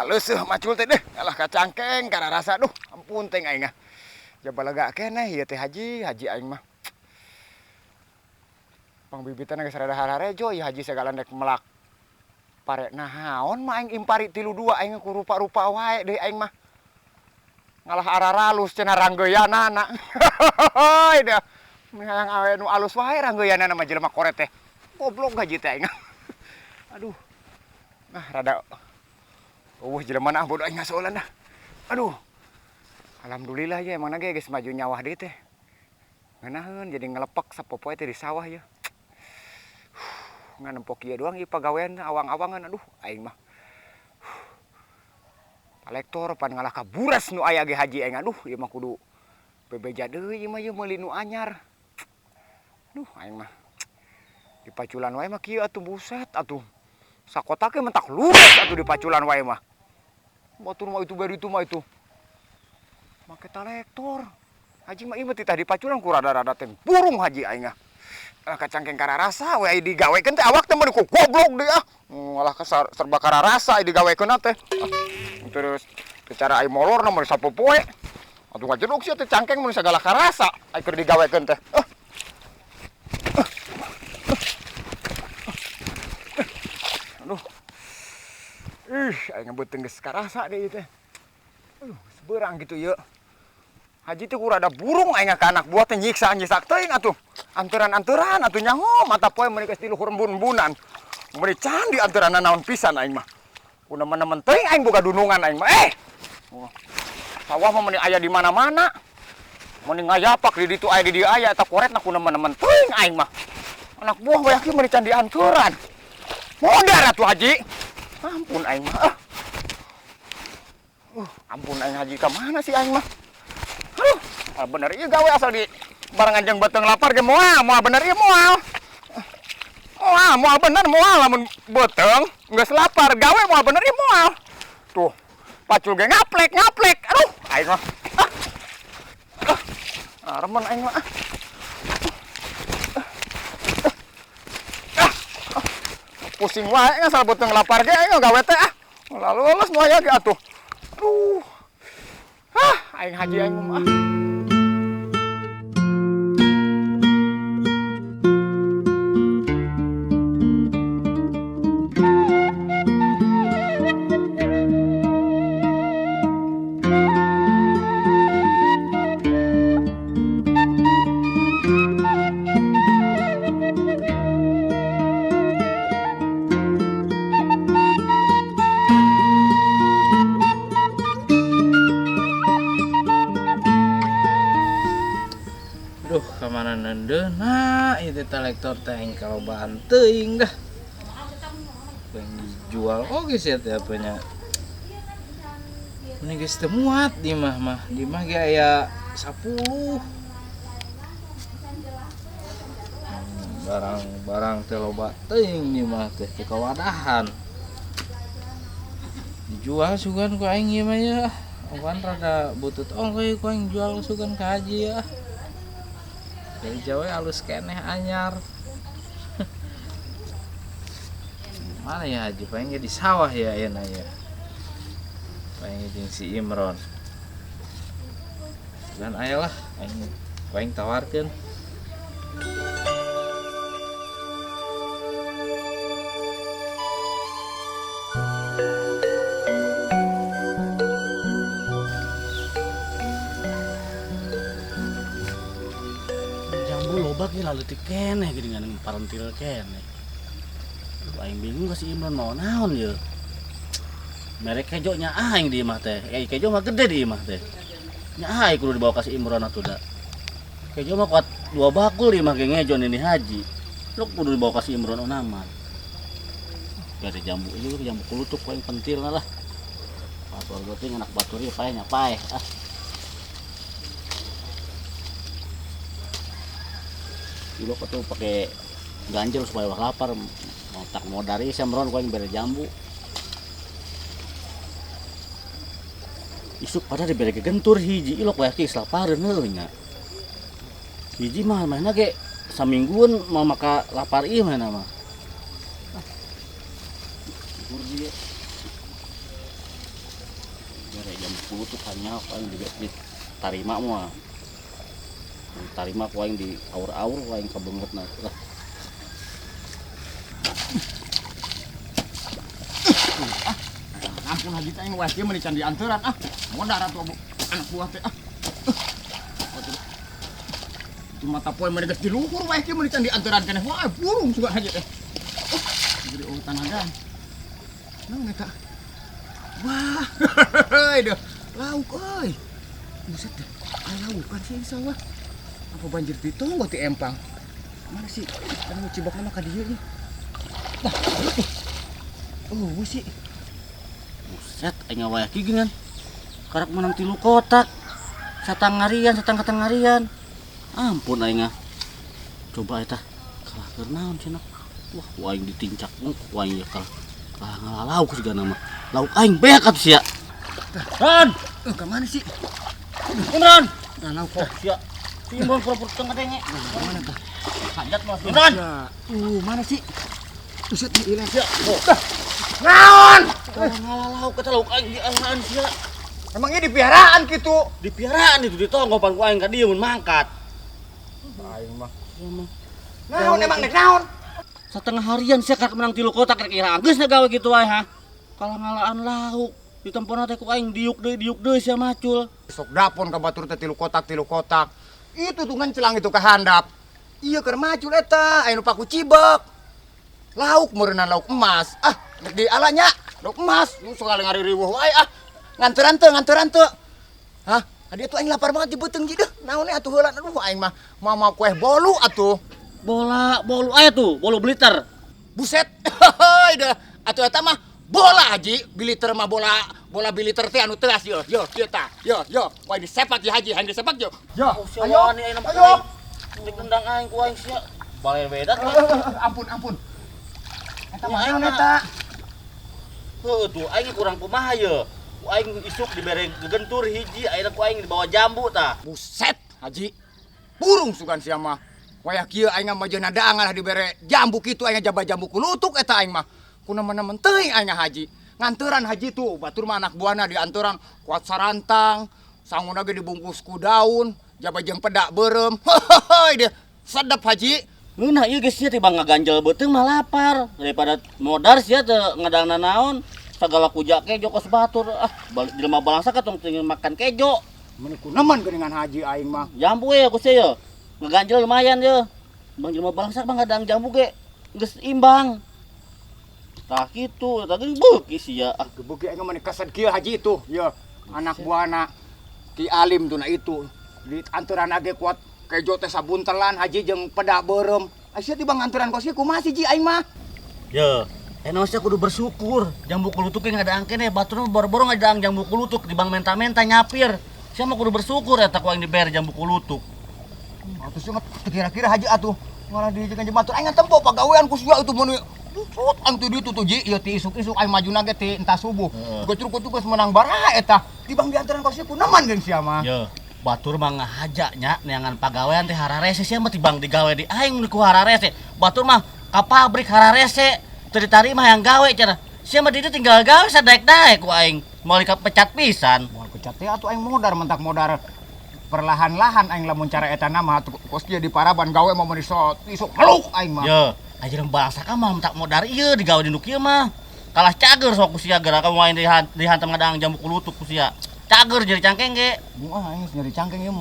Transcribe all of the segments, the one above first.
leuseuh macul teh deh, alah kacangkeng kana rasa duh, ampun teh aing. Jaba lega keneh ieu teh haji aing mah. Pang bibitana geus rada hararejo ieu haji segala dek melak. Pare naon mah aing impari 32 aing ku rupa-rupa wae deui aing mah. Ngalah araralus cenah ranggeuyanana. Hoi dah. Hayang awe nu alus wae ranggeuyanana mah jelema koret teh. Goblok haji teh aing. Aduh. Nah, rada jelema na bodoh aing ngasolan dah. Aduh. Alhamdulillah ya emang ge geus maju nyawah deui teh. Ngeunaheun jadi ngelepek sapopoe teh di sawah ya. Ngan empok ieu doang ieu pagawean awang-awangan aduh aing mah. Kolektor pan ngalah kaburas nu aya ge haji aing aduh ieu mah kudu bebeja deui ieu mah ieu meuli nu anyar. Aduh aing mah. Dipaculan wae mah kieu atuh buset atuh. Sakota ge mentak ludes atuh dipaculan wae mah. Batur mah itu bari itu mah itu. Make kolektor. Haji mah ieu mah titah dipaculan ku rada-rada teh burung haji aing ah. Kacangkeng kararasa we digawekeun teh awak teh mah ku goblok deui ah. Malah serba kararasa digawekeun teh. Terus secara ai molor na mun sapopoe. Atuh ngajeduk sia teh cangkeng mun sagala karasa ai keur digawekeun teh. Aduh. Aing beuteung geus karasa deui teh. Seberang gitu ye. Haji teh ku rada burung aing ka anak buah teh nyiksa teuing atuh. Anteuran-anteuran atuh nyaho mata poe meuni geus di luhur embun-embunan. Meuni can di anteuranna naon pisan aing mah. Ku nemen-nemen teuing aing boga dunungan aing mah. Sawah mah meuni aya di mana-mana. Meuni ngayapak di ditu aya di dieu aya eta koretna ku nemen-nemen teuing aing mah. Anak buah we aki meuni can di anteuran. Modar atuh haji. Ampun aing mah. Ampun aing haji ka mana sih aing mah? Bener ieu gawe asal di barengan jeung beuteung lapar ge moal bener ieu moal. Moal bener moal lamun beuteung geus lapar gawe moal bener ieu moal. Tuh, pacul ge ngaplek. Aduh, aing mah. Remen aing mah. Pusing wae asal beuteung lapar ge aing gawe teh ah. Lalu lulus moal ge atuh. Aduh. Aing haji aing mah. Duh, kamana nendeuna ieu teh kolektor teh aing kalobaan teuing dah. Pengen dijual oge sia teh apanya. Mending geus teu muat di mah. Di mah ge aya 10. Barang teh loba teuing di mah teh teu kawadahan. Dijual sugan ku aing ieu mah ya. Kan rada butut ongkoy ku aing jual sugan ka haji ya. Dari Jawa halus keneh anyar. Mana ya haji pengen di sawah ya ayeuna ya. Pengen jeung si Imron. Dan ayolah aing tawarkeun. Bagi lalu keneh gini dengan parentil keneh. Aing bingung ka si Imron mau naon ye. Merek kejo nya aing di imah teh. Kejo mah gede di imah teh. Nya aing kudu dibawa ka si Imron atuh da. Kejo mah kuat 2 bakul di imah ge ngejo ini haji. Lu kudu dibawa ka si Imron onaman. Gade jambu ieu jambu kulutuk paling pentil lah. Batur geuting anak batur ieu pae nya pae. Dulu tuh pakai ganjel supaya wah lapar tak mau dari semron kau yang beri jambu isuk pada diberi gentur hiji ilok wah kis lapar nya hiji mah mana ke samingguan mau maka lapar ieu mana mah. kulutuk hanya ku aing di tarima mah. Tarima ku aing di aur-aur ku aing kabeungeutna lah. Ampun haji teh wah kieu mah di candi anteuran modar atuh anak buah teh Itu mata poe mah geus di luhur wah kieu mah di candi anteuran keneh wah burung juga haji teh. Jadi tanagan. Naon eta? Wah, heuh lauk euy. Buset deh, lauk kan sih sawah. Apa banjir ditonggo ti empang? Mana sih? Anu cibok nama ka dieu nih. Wah, oh, sih. Buset, aing ngawaya ki geungan. Karak menang 3 kotak. Satang ngarian. Ampun aing ah. Coba eta kalah keur naon cenah. Wah, ku aing ditincak ku aing kalah ngalauk segala mah. Lauk aing beak atuh sia. Ran, Ke mana sih? Imran. Nah, lauk Oh, sia. Si Imran pura-pura tengah denge. mana tuh? Hajat Mas Imran. Mana sih? Buset hilang. Sia. Oh, Naon? ngalauk kata lauk aing di alahan sia. Emangnya di piaraan gitu? Di piaraan itu ditonggopan ku aing ka dieu mun mangkat. Aing mah. Iya mah. Naon emang nek naon? Setengah harian sia karak menang 3 kotak kira-kira geus na gawe kitu wae ha. Kalau ngalaan lauk di tempona teh ku aing diuk deui sia macul. Sok dapon ka batur teh 3 kotak. Itu tuh ngancelang itu ke handap. Iya keur macul eta, aya nu paku cibek. Lauk meureunna lauk emas. Nek di alanya lauk emas, nu sekali ngari-riweuh wae Nganteran teu. Hah? Dia tuh aing lapar banget di beuteung ji deuh. Naon atuh heula aduh aing mah mau kueh bolu atuh. Bolu aya tuh, bolu bliter. Buset. Heuy deh. Atuh eta mah bola haji, biliter mah bola biliter teh anu teuas yo kieu tah. Yo. Poe disepak ya haji, hang disepak yo. Yo. Ayo ani aing ayo. Dik nendang aing ku aing sia. Baler beda tuh. Ampun. Eta Ya, mah aing naon mah. eta? Heuh tuh aing kurang kumaha ye. Ku aing isuk dibere gegentur hiji ayeuna ku aing dibawa jambu tah. Buset, haji. Burung sugan sia mah. Wayah kieu aing mah jeung nadaangan dibere jambu kitu aing jaba jambu kulutuk eta aing mah. Kunaon-naon teuing aing haji. Nganteuran haji tuh batur mah anak buahna dianturan kuat sarantang, sanguna ge dibungkus ku daun, jaba jeung pedak beureum. Heuh, dia sedep haji. Ngeunah ieu geus sia tibang ngaganjel beuteung mah lapar daripada modar sia teu ngadangna naon. Segala kuja kejo kos batur jelema balangsa katong tinggal makan kejo. Mun kunaon geuningan haji aing mah. Jambu ya ku sia ye. Ngeganjel lumayan ye. Bang jelema balangsa mah ngadang jambu ge geus imbang. Tah kitu tadi beuki sia. Gebuki aing mah kesed kieu haji itu. Ye, anak buahna Ki Alim tuna itu. Di anturan age kuat kejo teh sabuntelan haji jeung pedak beureum. Sia tibang anturan kos ieu kumaha sih ji aing mah? Ye. Enak sia kudu bersyukur. Jambu kulutuk ge ngadang keneh batur mah boro-boro ngadang jambu kulutuk dibang menta-menta nyapir. Sia mah kudu bersyukur eta ku aing dibere jambu kulutuk. Atuh sia mah kira-kira haji atuh ngalah di jeung batur aing tempo pagawean ku sia itu mun sut antu ditu tuh ji ieu ti isuk-isuk aing majuna ge ti entah subuh. Gocruk-gocruk geus menang bara eta. Tibang diantaran kos ieu kunaon geus sia mah? Ye. Batur mah ngahaja nya neangan pagawean teh hararese sia mah tibang digawe di aing ku hararese. Batur mah ka pabrik hararese teu ditarima yang gawe cenah. Sia mah ditu tinggal gawe sadaek-daek ku aing. Moal pecat pisan. Moal pecat teh atuh aing modar mentak modar perlahan-lahan aing lamun cara eta na mah kos kieu di Paraban gawe mah mun isuk meluk aing mah. Ye, ajeurang bangsa ka mah mentak modar ieu digawe di nu kieu mah. Kalah cager sok ku sia gara ka main dihantam ngadang jambu kulutuk ku sia. Cager jadi cangkeng ge. Aing nyari cangkeng ieu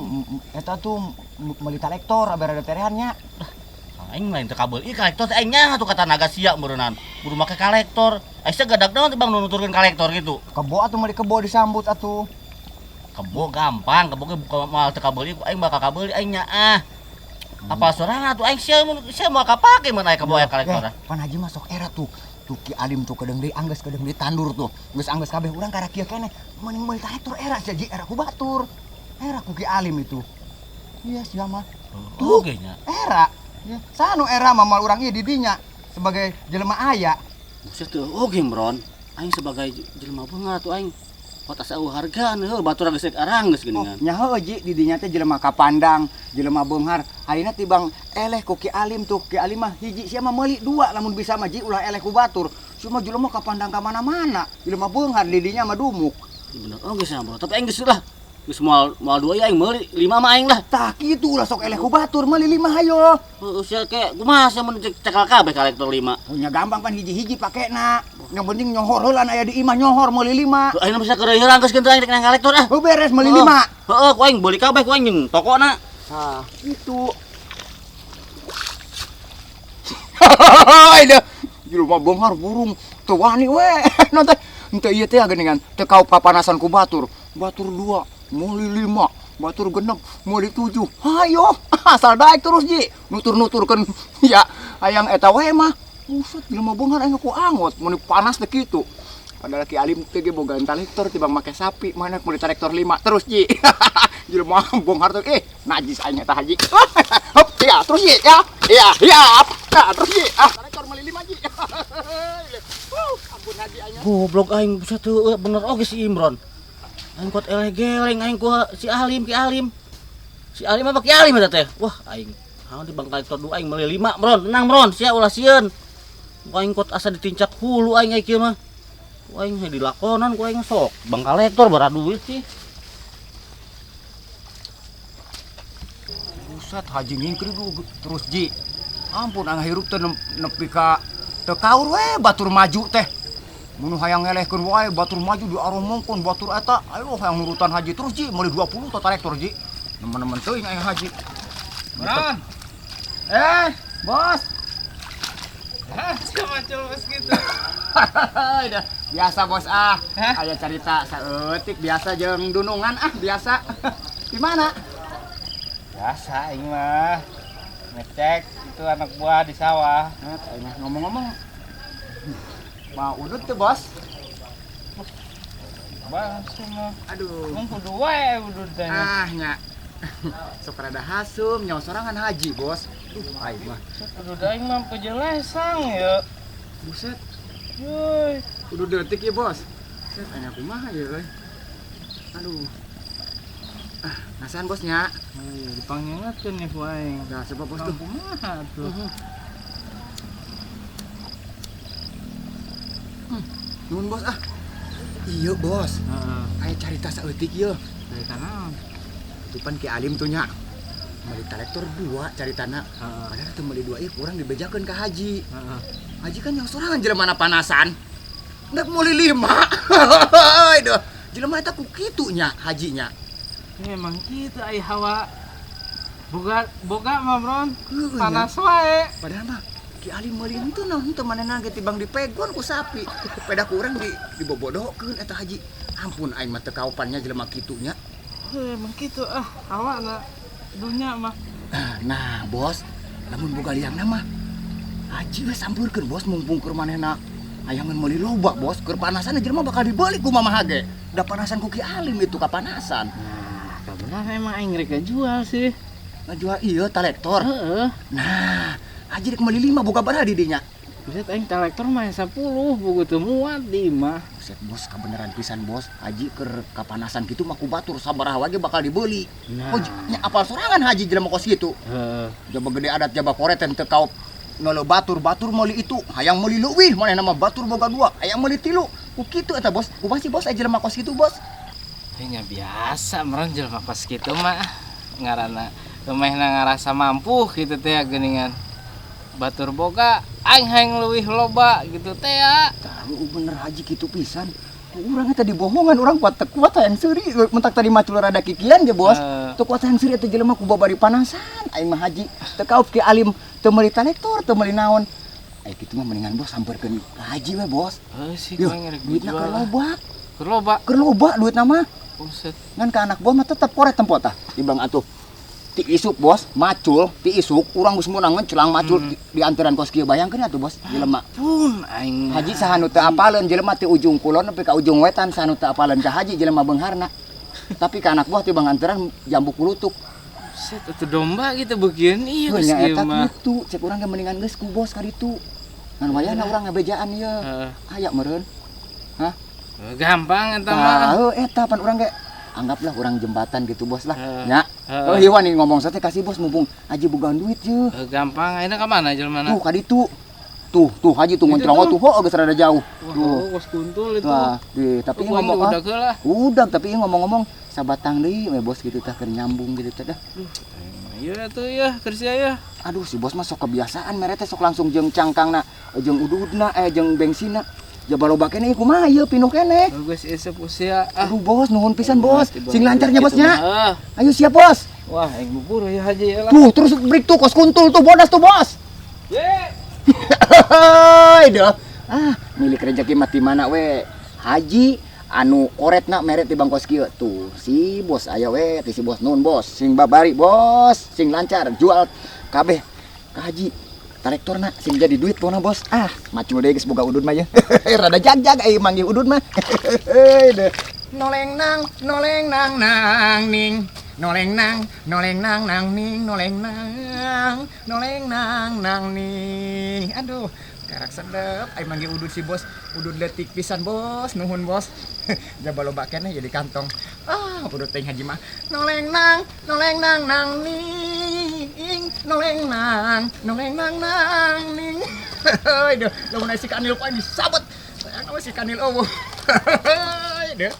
eta tuh meuli talektor abere terehannya. Aing lain teu kabel ieu kolektor teh aing nyaho tuh kata naga sia meureunnan. Kudu make kolektor. Aing teh gadag naon teh bang nu nuturkeun kolektor gitu. Kebo atuh meuli kebo disambut atuh. Kebo gampang, kebo ge buka moal teu kabel ieu aing bakal kabel aing nyaah. Apa sorangan atuh aing sia moal kapake mun aya kebo aya kolektor. Pan haji mah sok era tuh. Tuh Ki Alim tuh kedeung deui anggeus kedeung deui tandur tuh. Geus anggeus kabeh urang karek kieu keneh. Mending meuli kolektor era sia ji era ku batur. Era ku Ki Alim itu. Iya sia mah. Tuh ge nya. Era. Ya, sanu era mamal urang ieu di dinya sebagai jelema aya. Buset teu oge Mron. Aing sebagai jelema beungar atuh aing pot asa hargaan heuh batur geus arang geus geuningan. Nya heuh ji di dinya teh jelema kapandang, jelema beunghar. Ayeuna tibang eleh ku Ki Alim tuh. Ki Alim mah hiji sia mah meuli 2 lamun bisa mah ji ulah eleh ku batur. Cuma jelema kapandang ka mana-mana. Jelema beunghar di dinya mah dumuk. Bener oge sih bro, tapi aing geus lah. Geus moal 2 ya aing meuli 5 mah aing lah. Tah kitu ulah sok eleh ku batur meuli 5 hayo. Heuh sia ke kumaha sia mun cekal kabeh kolektor 5. Oh nya gampang pan hiji-hiji pakena. Yang penting nyohor heulan aya di imah nyohor meuli 5. Aing bisa keur heurang geus kitu aing rek nang kolektor ah. Oh beres meuli 5. Heeh, ku aing beuli kabeh ku aing jeung tokona. Tah itu. Hahaha, di rumah bonghar burung teu wani we. Nonton henteu ieu teh geuningan teu kau papanasan ku batur. Batur 2 meuli 5, batur genep meuli 7. Hayo, asal daek terus ji. Nutur-nuturkeun ya hayang eta we mah. Buset, di rumah bonghar aing ku angot mun panas teh kitu. Padahal Ki Alim teh ge boga traktor tibang make sapi, mana meuli traktor 5 terus ji. Jelema bonghar tuh najis aing eta haji. Hop, ya terus ji ya. Iya, nah, terus ji. Traktor meuli 5 ji. Ampun haji aing. Goblok aing bisa tuh bener oge si Imron. Aing kuat eleh geleng aing ku si Alim, Ki Alim. Si Alim apa Ki Alim eta teh? Wah, aing haon di bang kolektor 2 aing meuli 5, Bron. Tenang, Bron. Sia ulah sieun. Aing kuat asa ditincak hulu aing kieu mah. Ku aing dilakonan ku aing sok bang kolektor bara duit sih. Buset haji ngingkri dulu terus ji. Ampun ang hirup teh nepi ka teu kaur we batur maju teh. Mun hayang ngelehkeun wae batur maju di aromongkeun batur eta ayo hayang nurutan haji terus ji meuli 20 teh traktor ji. Nemen-nemen teuing aya haji. Bron. Bos. Cuma bos gitu. Dah biasa bos ah. Hah? Aya carita saeutik biasa jeung dunungan ah biasa. Di mana? Biasa aing mah ngecek itu anak buah di sawah. Ngomong-ngomong mau udut tuh bos. Bang semua. Aduh. Mun kudu wae udud teh. Nya. Sok rada hasum nyawa sorangan haji bos. Aing mah. Udud aing mah pejelesang ya. Buset. Yuy. Udah detik ya bos. Set anya kumaha ya euy. Aduh. Nasan bosnya? Oh iya dipangingatkeun nih ku aing. Dah sebab bos tuh. Kumaha tuh? Nuhun bos ah. Iya bos. Heeh. Aya carita saeutik ieu. Dari kana. Itu pan Ki Alim tuh nya. Meuli traktor 2 caritana. Heeh. Padahal teu meuli 2 ieu kurang dibejakeun ka haji. Heeh. Haji kan yang sorangan jelema panasan. Ndak meuli 5. Aduh. Jelema eta ku kitu nya hajinya. Memang gitu ai hawa. Boga mah Bron. Heuh, Panas wae. Padahal mah Ki Alim meuli henteu naon henteu manehna ge tibang dipegon ku sapi. Peda kurang dibobodohkeun eta haji. Ampun aing mah teu kaopannya jelema kitu nya. Emang gitu hawa na dunya mah. Nah, bos, lamun boga liangna mah haji we sampeurkeun bos mumpung keur manehna hayangan meuli loba bos, keur panasan jelema bakal dibeli ku mamaha ge. Da panasan ku Ki Alim itu kapanasan. Nah, benar emang aing rek jual sih. Ngajual ieu traktor. Heeh. Nah, haji rek meuli 5 boga baraha di dinya. Buset aing traktor mah 10 boga teu muat di imah. Buset bos, kebenaran pisan bos. Haji keur kapanasan kitu mah ku batur sabaraha wae ge bakal dibeli. Nah. Oh, nya apal sorangan haji jelema kos kitu. Heeh. Jaba gede adat jaba koret teu kaop nolo batur meuli itu hayang meuli leuwih manehna mah batur boga 2 hayang meuli 3 ku kitu eta bos ku masih bos jelema kos kitu bos. Nya biasa meren jelema kos kitu mah ngaranna rumahna ngarasa mampu gitu teh geuningan batur boga aing hayang leuwih loba gitu teh ya. Tahu bener haji kitu pisan. Urang eta dibohongan urang kuat hayang seuri mentak tadi macul rada kikian ge bos. Teu kuat hayang seuri eta jelema ku babari panasan aing mah haji teu kaop Ki Alim teu meuli traktor teu meuli naon. Ai kitu mah mendingan bos sampeurkeun haji we bos. Heuh sih Yuh, aing rek duitna keur loba. Keur Keur loba duitna mah. Buset. Ngan ka anak buah mah tetep koret tempot tah. Dibang atuh ti isuk bos, macul ti isuk urang geus meunang celang macul di antaran kos kieu bayangkeun atuh bos jelema. Pun aing Haji sahanu teu apaleun jelema ti ujung kulon nepi ka ujung wetan sahanu teu apaleun ka haji jelema beungharna. Tapi ka anak buah ti bang antaran jambu kulutuk. set atuh domba gitu begieun ieu geus Nya ieu eta mah. kitu cek urang ge mendingan geus ku bos ka ditu. Ngan wayahna urang ngabejaan ieu. Heeh. Aya meureun. Gampang eta mah. Tahu eta pan urang ge anggaplah urang jembatan gitu bos lah. Nya. Heeh. Oh iya nih ngomong sate kasih bos mumpung aja bogaan duit ye. Gampang ayeuna ka mana jelema? Tuh ka ditu. Tuh Haji tuh ngoncrong tuh, geus rada jauh. Wah, kos kuntul itu. Wah, tapi Kuaing ngomong udah geula. udah tapi ngomong-ngomong sabatang deui we bos gitu teh keur nyambung gitu teh dah. Iya tuh ya, kerja ya. Aduh si bos mah sok kebiasaan mere teh sok langsung jeung cangkangna, jeung ududna jeung bensinna. Jabaloba kene kumaha ieu pinuh kene. Bagus isep usia. Aduh bos, nuhun pisan bos. Mati, Sing lancarnya bosnya. Ah. Ayo siap bos. Wah, yang bubur ya Haji ya lah. Tuh, terus break tuh kos kuntul tuh bodas tuh bos. Ye. Dah. Milik rezeki mati mana we? Haji anu koretna mere ti bang kos kieu tuh. Si bos aya we, ti si bos nun bos. Sing babari bos, sing lancar jual kabeh ka Haji. Tarektorna sing jadi duit pona bos. Macul deui geus boga udud mah ya. Rada jag-jag ai manggih udud mah. Noleng nang nang ning. Noleng nang nang ning, noleng nang ning. Aduh, karak sedep ai manggih udud si bos. Udud letik pisan bos, nuhun bos. Jabaloba keneh jadi kantong. Udud teh Haji mah. Noleng nang nang ning. Noleng nang ning. Heuh, deuh, lamun si Kanil poe disabet. Sayang si Kanil eueuh. Deuh.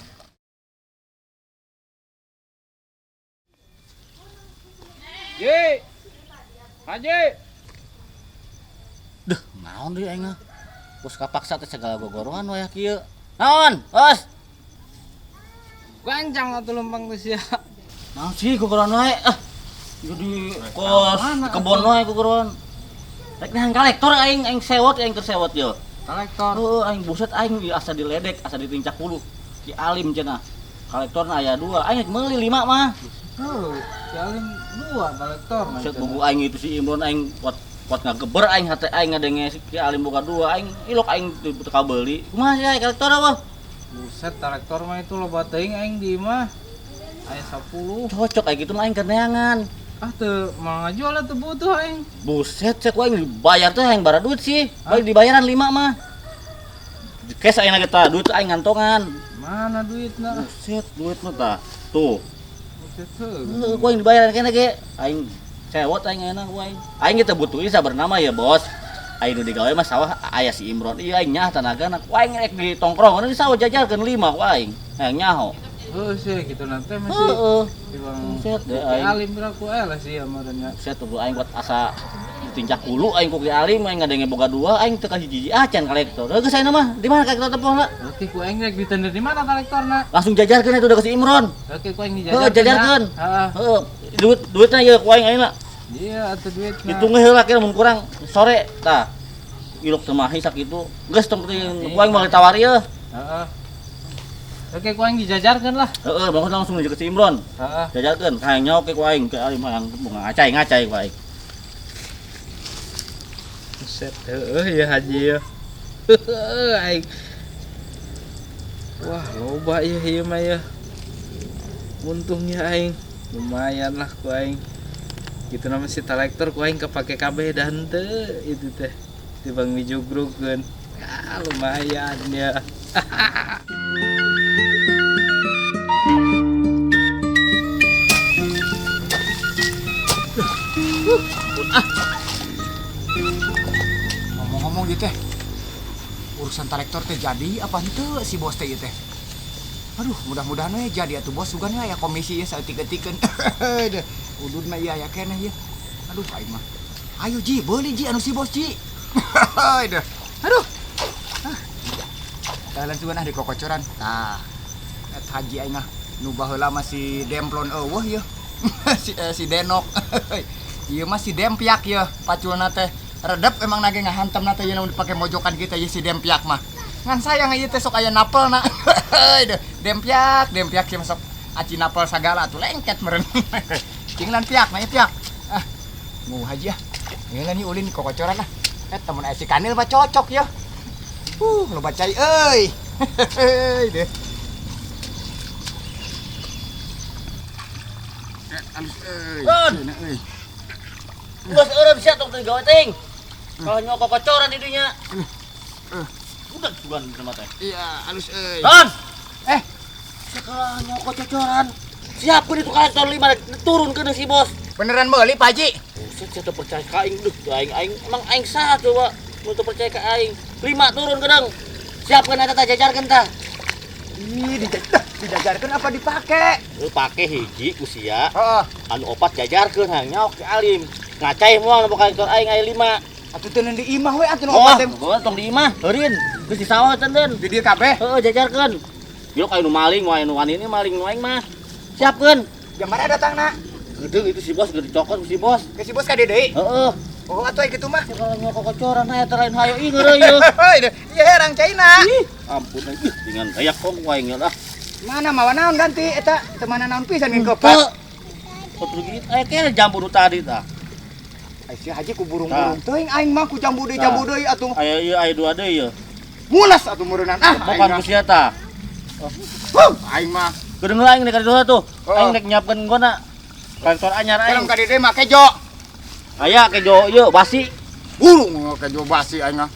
Ye. Haji. Duh, naon deui aing mah. Bos kapaksa teh segala gogorohan we kieu. Naon? Bos. Gancang atuh lempang teh sia. Naon sih gogorohan we? Jadi kos kebon we gogorohan. Rek nahan kolektor aing sewot keur sewot yo. Kolektor. Heuh, aing buset aing asa diledek, asa ditincak hulu. Ki Alim cenah. Kolektorna aya 2, aing meuli 5 mah. Si Alim 2 kolektor. Buset buku aing itu si Imron aing kuat ngageber aing hate aing ngadenge si Alim boga 2, aing ilok aing teu kabeuli. Kumaha sih kolektor apa? Buset, kolektor mah itu loba teuing aing di imah. Aya 10. Cocok aing kitu mah aing keur neangan. Teu mau ngajual teu butuh aing. Buset, cek aing dibayar teh aing bara duit sih. Balik dibayaran 5 mah. Kes aing kita duit aing ngantongan. Mana duitna? Buset, duit mah tah. Tuh. Buset heuh. Ku aing dibayaran kene ge. Aing sewot aing enak ku aing. Aing kita butuh ieu sabernama ya, Bos. Aing nu digawe mah sawah aya si Imron. Ieu aing nyah tanagana. Ku aing rek di tongkrong di sawah jajarkeun 5 ku aing. Aing nyaho. Sih kitu nanti masih Heeh. di bang Buset deh Ki aing. Alim beraku lah sih amarnya. Buset tuh aing buat asa ditincak hulu aing ku Ki Alim aing ngadenge boga 2 aing teu ka hiji acan kolektor. Geus ayeuna mah di mana kolektor tepung lah? Berarti ku aing rek ditender di mana kolektorna? Langsung jajarkeun itu udah ke si Imron. Oke ku aing Heuh, dijajar. jajarkeun. Heeh. Heeh. Duitna ye ku aing ayeuna. Iya atuh duitna. Hitung heula kira mun kurang sore tah. Ilok teu mah sakitu. Geus tong ku aing mau ditawari ye. Heeh. Oke ku aing dijajarkeun lah. Heeh, bagus langsung ke si Imron. Heeh. Jajarkeun, kayak nyawa ke ku aing, ke Alim yang ngacai ku aing. Buset ya Haji ya. Aing. Wah, loba ya ieu mah ya. Untungnya aing lumayan lah ku aing. Gitu nama si kolektor ku aing kepake kabeh dan teu itu teh. Tibang mijugrugkeun. Lumayan ya. Ngomong-ngomong gitu teh. Urusan kolektor teh jadi apa henteu si bos teh ieu teh. Aduh, mudah-mudahan we jadi atuh bos sugan ya komisi ya saeutik-eutikeun. Udud mah ieu aya keneh ieu. Aduh, aing mah. Ayo Ji, beuli Ji anu si bos Ji. Aduh. Dalan sugan di kokocoran. Tah. Eta Haji aing mah nu baheula masih demplon eueuh ieu. si Denok. Ieu mah si Dempiak ya, paculna teh. Redep emang nage ngahantemna teh yen dipake mojokan kita ieu si Dempiak mah. Ngan sayang ieu teh sok aya napelna. Dempiak sih masuk aci napel sagala atuh lengket meureun. Cinglan piak na piak. Mu Haji ah. Ngeula ni ulin kokocoran lah. Eta mun aya si Kanil mah cocok ya. Loba cai euy. Deh. Alus euy. Bos eureum sia tong teu gawe ting. Kalau nyok kocoran di dinya. Udah sugan sama teh. Iya, alus euy. Don. Sekolah nyok kocoran. Siapkeun itu kolektor 5 turun ke si bos. Beneran meuli Pak Haji? Buset, saya percaya ka aing duh, aing emang aing saha coba. Untuk percaya ke aing. 5 turun gedang. Siapkan eta tah jajarkeun tah. Ih, dijajarkeun apa dipake? Lu pake hiji usia Heeh. anu opat jajarkeun hang nyaok ke alim. Ngacai moal nu kolektor aing aya 5. Atuh teu di imah we atuh nu Oh, opat teh. gua tong di imah, heureun. Geus di sawah cenden. Di dieu kabeh. Heeh, jajarkeun. Yuk anu maling, wae anu wani ini maling nu aing mah. Siapkeun. Jamara datangna. Gedeng itu si bos gede cokot si bos. Ke si bos ka deui. Heeh. Oh, atuh aya kitu mah. Kalau nyokok kocoran aya terain hayo ih ngeureuy yeuh. Iya herang China. Ampun ih dengan kayak kong wae lah. Mana mawa naon ganti eta teu mana naon pisan ngeun Teu. kepat. Potru gitu aya kene jambu nu tadi tah. Ai si haji ku burung-burung teuing aing mah ku jambu deui atuh. Aya ieu aya 2 deui yeuh. Mulas atuh meureunnan. Bukan ku sia tah. Aing mah Gedeung aing nek ka tuh. Oh. Aing nek nyiapkeun gona. Kantor anyar dalam aing. ka deui mah kejo. Aya kejo ieu basi. Burung kejo basi aing mah.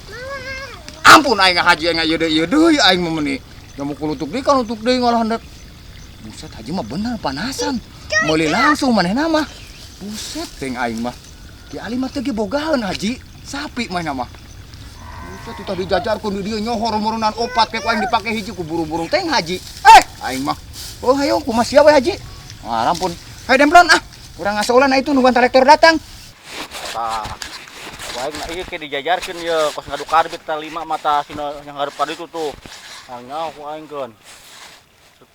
Ampun aing haji aing ieu deui aing mah meuni. Jamu kulutuk deui kan untuk deui ngolah hendak. Buset haji mah bener panasan. Meuli langsung manehna mah. Buset teng aing mah. Ki ali mah teh ge bogaeun haji. Sapi mah mah. Buset teh dijajarkeun di dieu nyohor meureunnan opat pek aing dipake hiji ku burung-burung teng haji. Aing mah. Oh hayo kumaha sia we haji. Ah ampun. Hayo demplon ah. Urang ngasaulan itu nungguan kolektor datang. Tah. Wae na ieu ke dijajarkeun ieu kos ngadu karbit tah 5 mata sina yang hareup ka ditu tuh. Hang nyaho ku aing keun.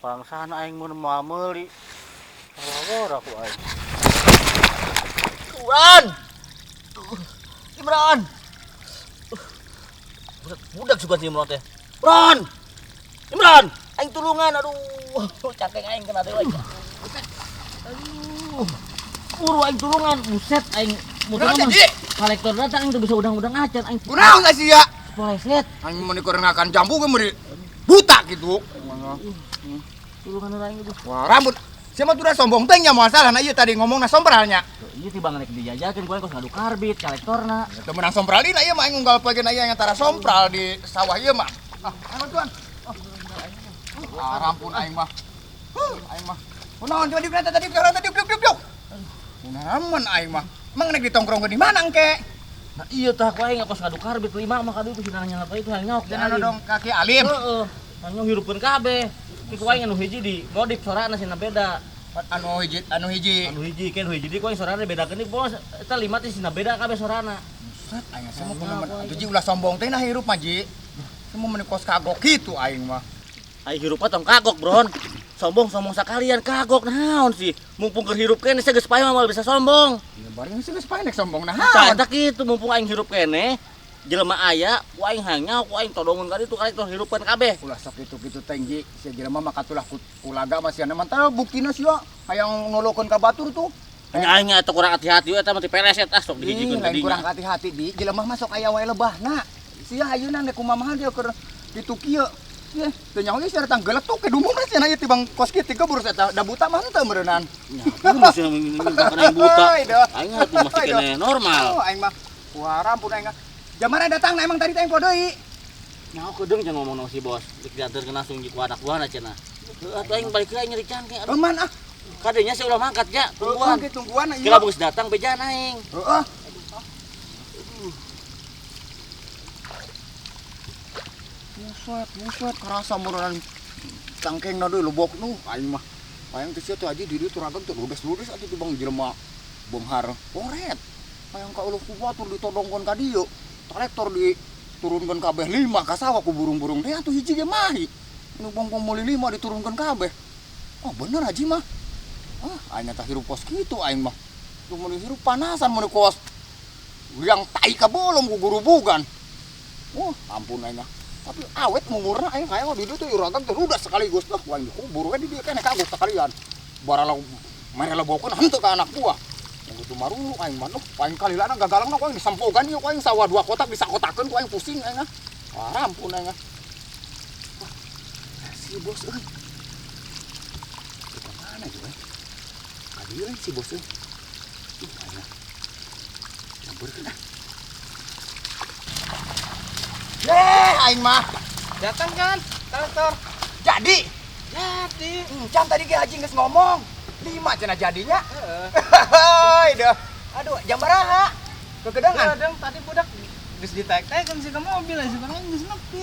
Pangsana aing mun moal meuli. Wawor aku aing. Imran. Imran. Budak juga si Imran teh. Imran. Imran, aing tulungan aduh. Cangkeng aing kena deui. Aduh. Buru aing tulungan, buset aing Kunaon jadi? kolektor datang aing teu bisa udang-udang acan aing. Kunaon da sia? Poleset. Aing meuni kerengakan jambu ge meuni buta gitu. Tulungan orang itu. Wah, rambut. Sia mah tuh sombong teh nya masalah na ieu tadi ngomongna sombralnya. Ieu tiba ngarek dijajakeun ku kos ngadu karbit kolektorna. Teu meunang sombral dina ieu mah aing unggal pageun aya antara sombral di sawah ieu mah. Anu tuan. Rampun aing mah. Aing mah. Kunaon coba dieu tadi diuk. Kunaon aing mah. Emang nek ditongkrongkeun di mana engke? Nah iya tah ku aing kos ngadu karbit 5 mah kadu itu sinana apa itu hang nyaok. Jangan dong kaki alim. Heeh. Anu hirupkeun kabeh. Ki ku aing anu hiji di modif sorana sina beda. Anu hiji. Anu hiji kan hiji di ku aing sorana bedakeun di bos eta 5 teh sina beda kabeh sorana. Buset aing sama kunaon. Atuh ji ulah sombong teh nah hirup mah ji. Semua meuni kos kagok kitu aing mah. Aing hirup tong kagok, Bron. Sombong sakalian kagok naon sih. Mumpung keur hirup kene saya geus pae mah bisa sombong. Ya bari geus geus pae nek sombong nah. Caeta kitu mumpung aing hirup kene. Jelema aya, ku aing hanya, ku aing todongeun ka ditu kolektor hirupkeun kabeh. Ulah sok kitu-kitu teh ji. Sia jelema mah katulah kulaga mah sia mantap buktina sia hayang nolokeun ka batur tuh. Hanya aing eta kurang hati-hati we eta mah ti peres eta sok dihijikeun lain kurang tadinya. hati-hati di jelema mah sok aya wae lebahna. Sia ayeuna nek kumaha dia keur ditu kieu. Ye, teu nyaho ge sia datang geletuk ke dumung sia aya tibang kos kieu tiga burus eta da buta mah henteu meureunnan. Nya, masih yang buta. Aing atuh masih kene normal. Oh, aing mah wah rampun aing. Jamana datang na emang tadi teh info deui. Nyaho kedeung can ngomong si bos. Dik dianterkeun langsung di ku anak buahna cenah. Atuh aing balik deui nyeri cangkeng. Aduh, Aman ah. kadenya saya ulah mangkat ya. Tungguan. Tungguan ieu. Kira bos datang bejan aing. Heeh. Buset, karasa meureunnan cangkengna deui lobok nu aing mah. Hayang teh sia teh aji di dieu turagam teh ludes-ludes atuh tibang jelema beunghar poret. Hayang ka uluh ku batur ditodongkeun ka dieu. Kolektor diturunkeun kabeh 5 ka sawah ku burung-burung teh atuh hiji ge mahi. Nu bongkong meuli 5 diturunkeun kabeh. Oh bener haji mah. Aing tah hirup kos kitu aing mah. Tuh meuni hirup panasan meuni kos. Yang tai ka bolong ku gurubugan. Ampun aing mah. Tapi awet mumurna aing hayang di dieu teh uragam teh rudas sekaligus tah ku aing kubur we di dieu keneh kagok sekalian. Barala mere lebokeun henteu ka anak buah. Gitu marulu aing mah aing kalilana gagalangna ku aing disampogan ieu ku aing sawah 2 kotak disakotakeun ku aing pusing aing ah. Rampun aing ah. Si bos euy. Ke mana tuh? Kadieu si bos euy. Aing. Campurkeun ah. Aing mah Datang kan, kolektor? jadi. Can tadi ge haji geus ngomong 5 cenah jadinya. Heeh. Hei deh. Aduh, jam baraha? Kegedangan. Kadang tadi budak geus ditek-tekan sih ke mobil sekarang geus nepi.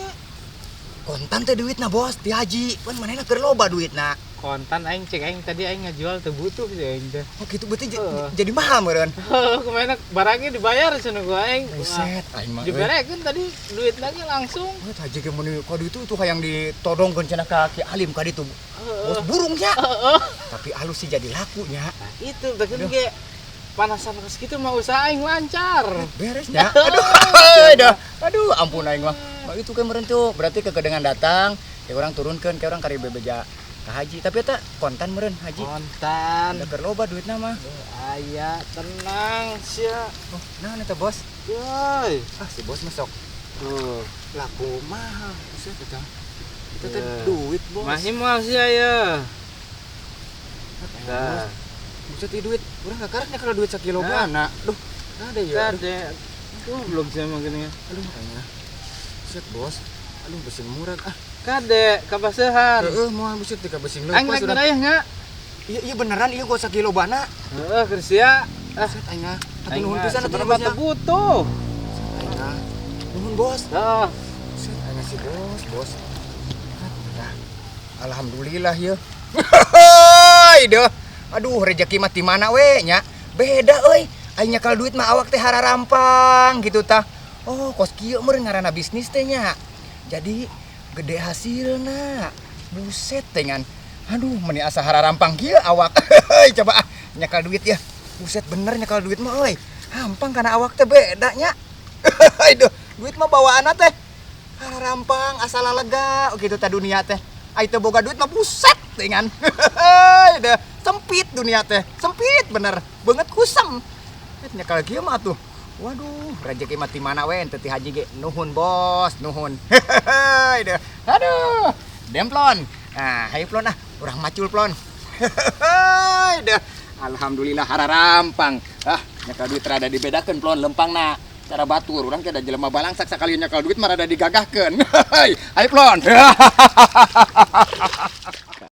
Kontan teh duitna bos ti haji. Pan manehna keur loba duitna. Kontan aing cek aing tadi aing ngajual teu butuh sih aing teh. Oh gitu berarti jadi mahal meureun. Kemana barangnya dibayar cenah gua aing. Buset, aing mah. Diberekeun tadi duit lagi langsung. Haji ge mun kode itu tuh hayang ditodongkeun cenah ka Ki Alim ka ditu. Bos burungnya. Tapi alus sih jadi lakunya. Nah, itu begitu ge panasan pas gitu mah usaha aing lancar. Beresnya. Aduh, ampun aing mah. Itu kan meureun tuh, berarti kegedengan datang, kayak orang turunkeun, kayak orang kari bebeja ka haji. Tapi eta kontan meureun haji. Kontan. Da keur loba duitna mah. Aya tenang sia. Oh, naon eta bos? Yoi. Si bos masuk. Tuh, Laku mahal. Buset eta. Itu teh Ya. duit, bos. mahimal sia ya. Nah. Buset ieu duit, urang kakarnya kalau duit sakilo bana. Duh, ada ya. Kade. Tuh belum sih emang gini. Aduh, kayaknya. Buset, bos. Aduh, besing murah. Kade kabasehan. Moal buset tika besing Aing naik aya nya. Iya beneran ieu gua sakilo bana. Heeh, keur sia. Buset aing mah. Atuh Aing nuhun mah pisan atuh seberapa bosnya. teu butuh. Aing mah. Nuhun bos. Heeh. Buset aing si bos. Nah, alhamdulillah ya. Deuh. Aduh, rezeki mah ti mana we nya? Beda euy. Aing nyakal duit mah awak teh hararampang gitu tah. Oh, kos kieu meureun ngaranna bisnis teh nya. Jadi gede hasilna. Buset teh ngan. Aduh, meni asa hararampang kieu awak. Coba nyakal duit ya. Buset bener nyakal duit mah euy. Hampang kana awak teh beda nya. Aduh, duit mah bawaanna teh hararampang asal lega gitu tah dunia teh. Ai teu boga duit mah buset teh ngan. Aduh, sempit dunia teh. Sempit bener. Banget kusam. Nyakal kieu mah tuh. Waduh, rezeki mah ti mana we teu ti haji ge. Nuhun bos, nuhun. Aduh, demplon. Nah, hayu plon ah, urang macul plon. Alhamdulillah hararampang. Nyakal duit rada dibedakeun plon lempangna. Cara batur, urang teh da jelema balangsak sakali nyakal duit mah rada digagahkeun. Hayu plon.